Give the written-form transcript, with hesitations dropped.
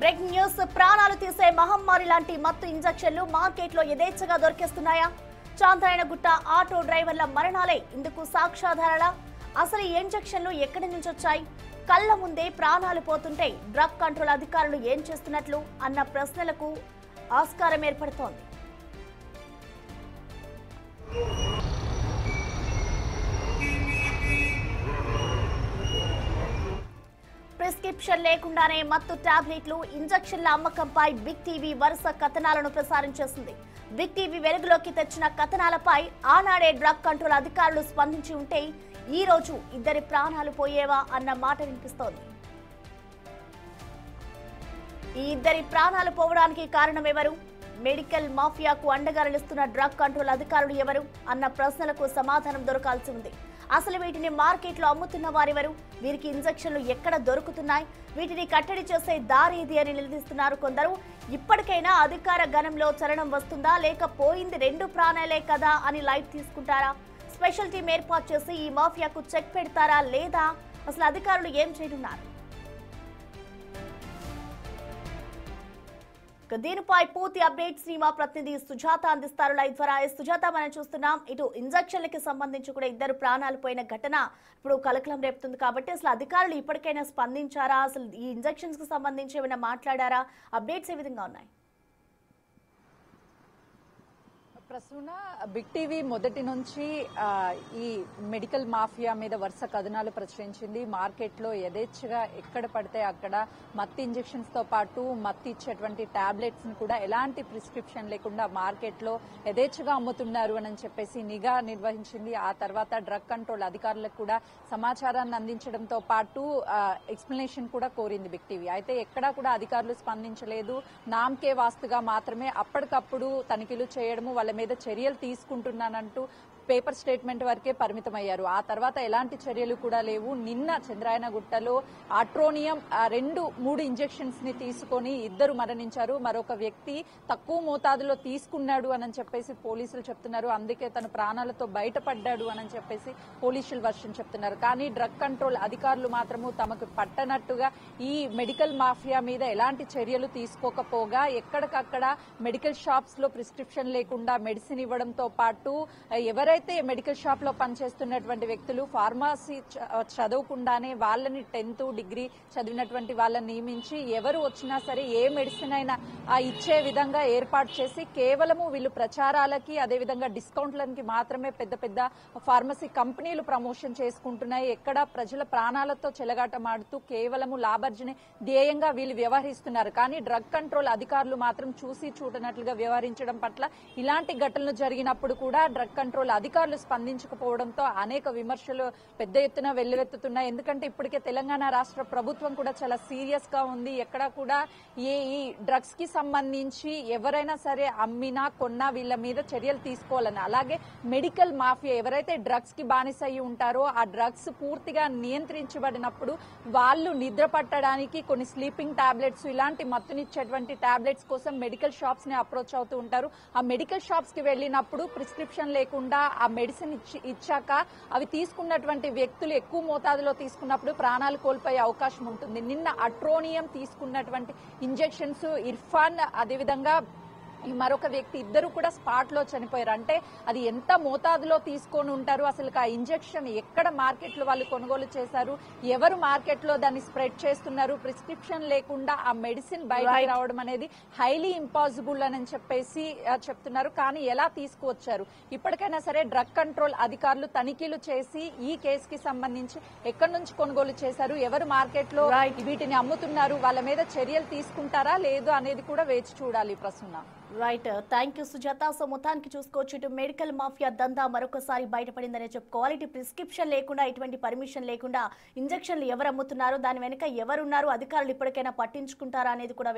Breaking news ప్రాణాలు తీసే మహమ్మారి లాంటి మత్తు ఇంజెక్షన్లు మార్కెట్లో యథేచ్ఛగా దొరికేస్తున్నాయా? చాంద్రాయణగుట్ట ఆటో డ్రైవర్ల మరణాలే ఇందుకు సాక్ష్యాధారాలా? అసలు ఈ ఇంజెక్షన్లు ఎక్కడి నుంచి వచ్చాయి? కళ్ళ ముందే ప్రాణాలు పోతుంటే డ్రగ్ కంట్రోల్ అధికారులు ఏం చేస్తున్నట్లు అన్న ప్రశ్నలకు ఆస్కారం ఏర్పడుతోంది. ప్రిస్క్రిప్షన్ లేకుండానే మత్తు టాబ్లెట్లు, ఇంజెక్షన్ల అమ్మకంపై బిగ్ టీవీ వరుస కథనాలను ప్రసారం చేసింది. బిగ్ టీవీ వెలుగులోకి తెచ్చిన కథనాలపై ఆనాడే డ్రగ్ కంట్రోల్ అధికారులు స్పందించి ఉంటే ఈ రోజు ఇద్దరి ప్రాణాలు పోయేవా అన్న మాట వినిపిస్తోంది. ఈ ఇద్దరి ప్రాణాలు పోవడానికి కారణం ఎవరు? మెడికల్ మాఫియాకు అండగా నిలుస్తున్న డ్రగ్ కంట్రోల్ అధికారులు ఎవరు అన్న ప్రశ్నలకు సమాధానం దొరకాల్సి ఉంది. అసలు వీటిని మార్కెట్లో అమ్ముతున్న వారెవరు? వీరికి ఇంజెక్షన్లు ఎక్కడ దొరుకుతున్నాయి? వీటిని కట్టడి చేసే దారి ఇది అని నిలదీస్తున్నారు కొందరు. ఇప్పటికైనా అధికార గణంలో చలనం వస్తుందా, లేక పోయింది 2 ప్రాణాలే కదా అని లైట్ తీసుకుంటారా? స్పెషల్ టీం ఏర్పాటు చేసి ఈ మాఫియాకు చెక్ పెడతారా లేదా? అసలు అధికారులు ఏం చేయనున్నారు? దీనిపై పూర్తి అప్డేట్స్ ని మా ప్రతినిధి సుజాత అందిస్తారు లైవ్ ద్వారా. సుజాత, మనం చూస్తున్నాం ఇటు ఇంజెక్షన్లకి సంబంధించి కూడా ఇద్దరు ప్రాణాలు పోయిన ఘటన ఇప్పుడు కలకలం రేపుతుంది. కాబట్టి అసలు అధికారులు ఇప్పటికైనా స్పందించారా? అసలు ఈ ఇంజెక్షన్స్ కి సంబంధించి ఏమైనా మాట్లాడారా? అప్డేట్స్ ఏ విధంగా ఉన్నాయి? ప్రసూన, బిగ్ టీవీ మొదటి నుంచి ఈ మెడికల్ మాఫియా మీద వరుస కథనాలు ప్రచురించింది. మార్కెట్లో యథేచ్ఛగా ఎక్కడ పడితే అక్కడ మత్తు ఇంజెక్షన్స్ తో పాటు మత్తు ఇచ్చేటువంటి టాబ్లెట్స్ ని కూడా ఎలాంటి ప్రిస్క్రిప్షన్ లేకుండా మార్కెట్లో యథేచ్ఛగా అమ్ముతున్నారు అని చెప్పేసి నిఘా నిర్వహించింది. ఆ తర్వాత డ్రగ్ కంట్రోల్ అధికారులకు కూడా సమాచారాన్ని అందించడంతో పాటు ఎక్స్ప్లెనేషన్ కూడా కోరింది బిగ్ టీవీ. అయితే ఎక్కడా కూడా అధికారులు స్పందించలేదు. నామకే వాస్తుగా మాత్రమే అప్పటికప్పుడు తనిఖీలు చేయడము, వాళ్ళ మీద చర్యలు తీసుకుంటున్నానంటూ పేపర్ స్టేట్మెంట్ వరకే పరిమితమయ్యారు. ఆ తర్వాత ఎలాంటి చర్యలు కూడా లేవు. నిన్న చంద్రాయనగుట్టలో ఆట్రోనియం 2-3 ఇంజెక్షన్స్ ని తీసుకొని ఇద్దరు మరణించారు. మరొక వ్యక్తి తక్కువ మోతాదులో తీసుకున్నాడు అని చెప్పేసి పోలీసులు చెప్తున్నారు. అందుకే తను ప్రాణాలతో బయటపడ్డాడు అని చెప్పేసి పోలీసులు వర్షన్ చెప్తున్నారు. కానీ డ్రగ్ కంట్రోల్ అధికారులు మాత్రము తమకు పట్టనట్టుగా ఈ మెడికల్ మాఫియా మీద ఎలాంటి చర్యలు తీసుకోకపోగా ఎక్కడికక్కడ మెడికల్ షాప్స్ లో ప్రిస్క్రిప్షన్ లేకుండా మెడిసిన్ ఇవ్వడంతో పాటు ఎవరైతే మెడికల్ షాప్ లో పనిచేస్తున్నటువంటి వ్యక్తులు ఫార్మసీ చదవకుండానే వాళ్ళని 10th డిగ్రీ చదివినటువంటి వాళ్ళని నియమించి ఎవరు వచ్చినా సరే ఏ మెడిసిన్ అయినా ఇచ్చే విధంగా ఏర్పాటు చేసి కేవలము వీళ్ళు ప్రచారాలకి అదేవిధంగా డిస్కౌంట్లకి మాత్రమే పెద్ద పెద్ద ఫార్మసీ కంపెనీలు ప్రమోషన్ చేసుకుంటున్నాయి. ఎక్కడ ప్రజల ప్రాణాలతో చెలగాటమాడుతూ కేవలము లాభార్జనే ధ్యేయంగా వీళ్ళు వ్యవహరిస్తున్నారు. కానీ డ్రగ్ కంట్రోల్ అధికారులు మాత్రం చూసి చూడనట్లుగా వ్యవహరించడం పట్ల ఇలాంటి ఘటనలు జరిగినప్పుడు కూడా డ్రగ్ కంట్రోల్ అధికారులు స్పందించకపోవడంతో అనేక విమర్శలు పెద్ద ఎత్తున వెల్లువెత్తుతున్నాయి. ఎందుకంటే ఇప్పటికే తెలంగాణ రాష్ట్ర ప్రభుత్వం కూడా చాలా సీరియస్ గా ఉంది. ఎక్కడ కూడా ఈ డ్రగ్స్ కి సంబంధించి ఎవరైనా సరే అమ్మినా కొన్నా వీళ్ళ మీద చర్యలు తీసుకోవాలని, అలాగే మెడికల్ మాఫియా ఎవరైతే డ్రగ్స్ కి బానిస అయి ఉంటారో ఆ డ్రగ్స్ పూర్తిగా నియంత్రించబడినప్పుడు వాళ్ళు నిద్ర పట్టడానికి కొన్ని స్లీపింగ్ టాబ్లెట్స్, ఇలాంటి మత్తునిచ్చేటువంటి టాబ్లెట్స్ కోసం మెడికల్ షాప్స్ ని అప్రోచ్ అవుతూ ఉంటారు. ఆ మెడికల్ షాప్స్ కి వెళ్ళినప్పుడు ప్రిస్క్రిప్షన్ లేకుండా ఆ మెడిసిన్ ఇచ్చాక అవి తీసుకున్నటువంటి వ్యక్తులు ఎక్కువ మోతాదులో తీసుకున్నప్పుడు ప్రాణాలు కోల్పోయే అవకాశం ఉంటుంది. నిన్న అట్రోనియం తీసుకున్నటువంటి ఇంజెక్షన్స్ ఇర్ఫాన్ అదేవిధంగా మరొక వ్యక్తి ఇద్దరు కూడా స్పాట్ లో చనిపోయారు. అంటే అది ఎంత మోతాదులో తీసుకొని ఉంటారు, అసలు ఆ ఇంజెక్షన్ ఎక్కడ మార్కెట్ లో వాళ్ళు కొనుగోలు చేశారు, ఎవరు మార్కెట్ లో దాన్ని స్ప్రెడ్ చేస్తున్నారు, ప్రిస్క్రిప్షన్ లేకుండా ఆ మెడిసిన్ బయటకు రావడం అనేది హైలీ ఇంపాసిబుల్ అని చెప్పేసి చెప్తున్నారు. కానీ ఎలా తీసుకువచ్చారు? ఇప్పటికైనా సరే డ్రగ్ కంట్రోల్ అధికారులు తనిఖీలు చేసి ఈ కేసుకి సంబంధించి ఎక్కడి నుంచి కొనుగోలు చేశారు, ఎవరు మార్కెట్ లో వీటిని అమ్ముతున్నారు, వాళ్ళ మీద చర్యలు తీసుకుంటారా లేదు అనేది కూడా వేచి చూడాలి. Prasanna, right, thank you Sujatha. So మొత్తానికి చూసుకోవచ్చు, ఇటు మెడికల్ మాఫియా దందా మరొకసారి బయటపడిందనే చెప్పుకోవాలి. ఇటు ప్రిస్క్రిప్షన్ లేకుండా, ఎటువంటి పర్మిషన్ లేకుండా ఇంజెక్షన్లు ఎవరు అమ్ముతున్నారు, దాని వెనుక ఎవరున్నారు, అధికారులు ఇప్పటికైనా పట్టించుకుంటారా అనేది కూడా